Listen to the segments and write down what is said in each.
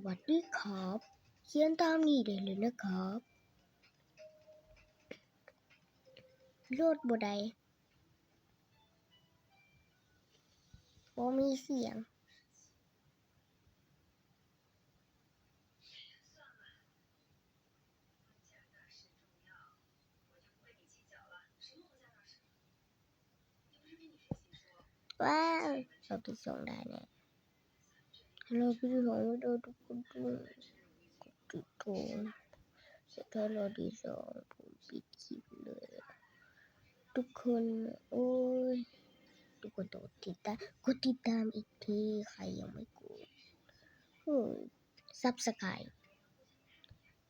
วัสดีครับเขียนตามนี้ได้เลยนะครับโหลดบ่ได้บ่มีเสียงว้าวเราที่ส่งได้แน่เราพี่ของเราทุกคนทุกคนถ้าเราที่สองผมปิดคลิปเลยทุกคนโอ้ยทุกคนต้องกดติดตามอีกทีใครยังไม่กดSubscribe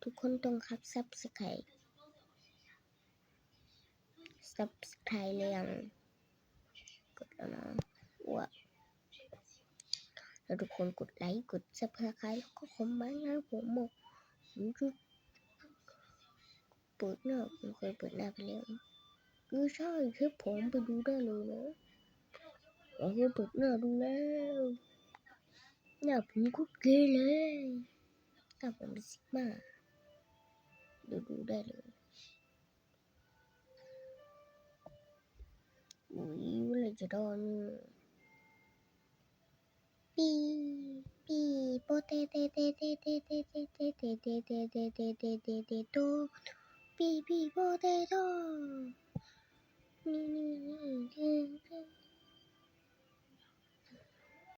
ทุกคนต้องครับ Subscribe เลยยังกดแล้วนะว่าแล้วทุกคนกดไลค์กด Subscribe แล้วก็คอมเมนต์นะผมจะเปิดหน้าผมเคยเปิดหน้าไปแล้วใช่ครับผมไปดูได้เลยนะผมเคยเปิดหน้าดูแล้วหน้าผมก็เกยเลยหน้าผมเป็นซิกมาดูได้เลยอุ้ยเมื่อไหร่จะโดนปีโปเตเตเตเตเตเตเตเตเตเตเตเตเตเตเตเตโตปีโปเตโตนี่